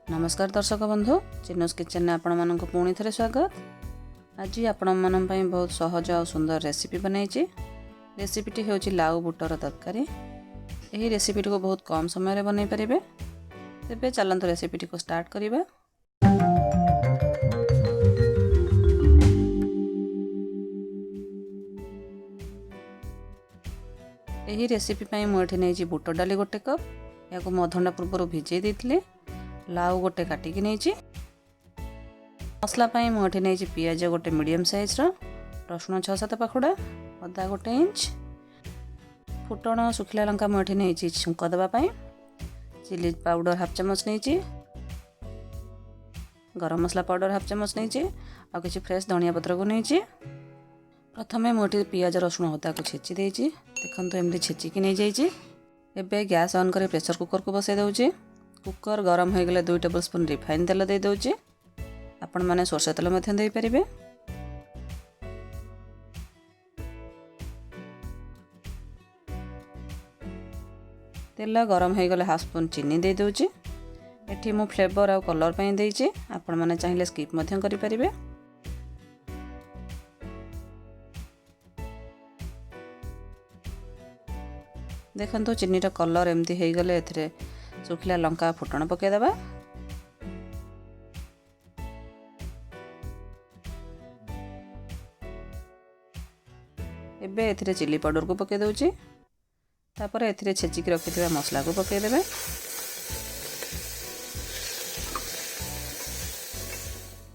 नमस्कार दर्शक बंधु, चिन्नूस किचन में आपण मानक पुणी थे स्वागत। आज आपण मान बहुत सहज और सुंदर रेसिपी बनई। रेसिपीटी हूँ लाउ बुटर तरकारी। यही रेसिपीटी को बहुत कम समय बनई पारे। तेज चलते रेसिपीटी को स्टार्ट करवा। यही रेसिपी मुझे नहीं बुट डाली गोटे कप या अधघंटा पूर्व भिजे देती। लाउ गोटे काटिकी नहीं। मसला मुझे नहीं पियाज गोटे मीडियम साइज रसुण 6-7 पाखुड़ा, अदा गोटे इंच, फुटण सुखिला लंका मुझे नहीं छुंक देवाई, चिली पाउडर हाफ चामच नहीं, गरम मसला पाउडर हाफ चामच नहीं, आ किसी फ्रेश धनिया पत्र को नहीं। प्रथमे मुझे पियाज रसुण अदा को छेची देती। देखो एमती छेचिकी नहीं जाइए। एबे गैस ऑन कर प्रेशर कुकर को बसई दूचे। कुकर गरम हो गले 2 टेबल स्पून रिफाइन तेल दे दौचे। आपण माने सरसों तेल मध्य दे परिबे। तेल गरम हो गले हाफ स्पून चीनी दे दौचे। एठी मु फ्लेवर आ कलर पई देइचे। आपण माने चाहिले स्किप मध्य करि परिबे। देखंतु चीनीटा कलर एमती हो गले एथिरे सुखिला लंका फुटण पकईदबा। एबे एथिरे चिली पाउडर को पकई दउची। तापर एथिरे छेचिकी रखिथिबा मसला को पकई देबे।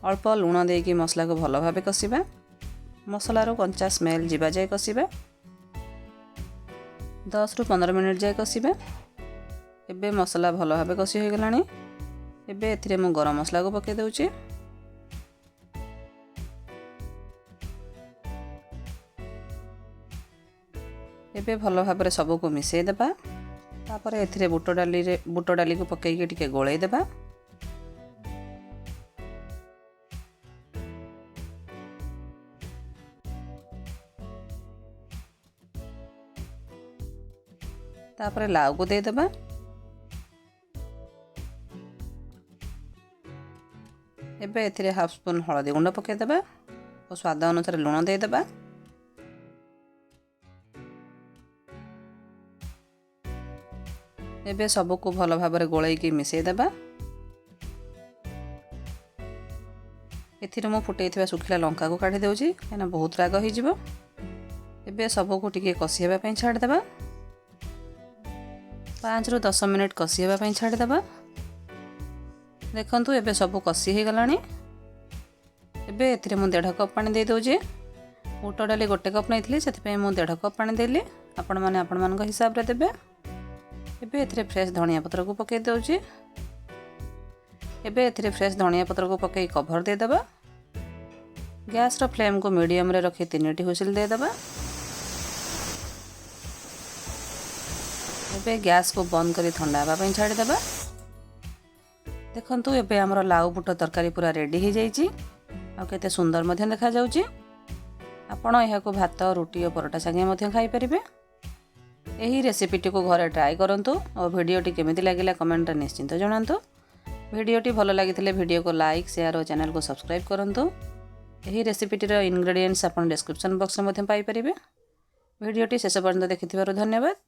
अल्प लूण देकी मसला को भल भाबे कसिबा। मसलार कंचा स्मेल जीवा जाए कसिबा। 10 ରୁ 15 मिनिट जाए कसिबा। एबे मसला भल भाबे कसी हो गलानी। एबे एथिरे मु गरम मसला को पकई दउची। एबे भल भाबरे सब को मिसई देबा। तापर एथिरे बुट डाली को पकई टिके गोळई देबा। तापर लाउ को दे देबा। एबे एथिरे हाफ स्पून हळदी गुंड पकई देबा और स्वाद अनुसार लूण दे देबा। एबे सब को भल भाबरे गोळई की मिसई देबा। एथिरे मु फुटैथिबा सुखिला लंका को काढी देउची काना बहुत राग होई जिवो। एबे सब को टिके कसियबा पई छाड़ देबा। 5 ରୁ 10 मिनिट कसियबा पई छाड़ देबा। देखंतु एबे सब कसी हो गलानी। एबे एथिरे मु 1.5 कप पानी दे दउजे। बुट डाली गोटे कप नहीं से मु 1.5 कप पानी देली। आपण माने आपण मान हिसाब रे देबे। एबे एथिरे फ्रेश धनिया पत्र को पकई दउजे। एबे एथिरे फ्रेश धनिया पत्र को पकई कवर दे देबा। गैस रो फ्लेम को मीडियम रे रखी 3टी हुइसिल दे देबा। एबे गैस को बंद करी ठंडा हवा पई छाड़ी देबा। देखंतु एबे हमर लाउ बुट तरकारी पूरा रेडी हो जाइए। आ केते सुंदर मध्य देखा जाउची। आपण एहा को भात रोटी और परोटा संगे मध्य खाई परिबे। एही रेसिपीटी को घरे ट्राई करंतु और वीडियोटी केमिति लागिला कमेंट रे निश्चिंत जणांतु। वीडियोटी भलो लागिथिले वीडियो को लाइक शेयर और चैनल को सब्सक्राइब करंतु। एही रेसिपीटी रो इंग्रेडिएंट्स आपण डिस्क्रिप्शन बॉक्स में मध्य पाई परिबे। वीडियोटी शेष पर्यंत देखिथिबारु धन्यवाद।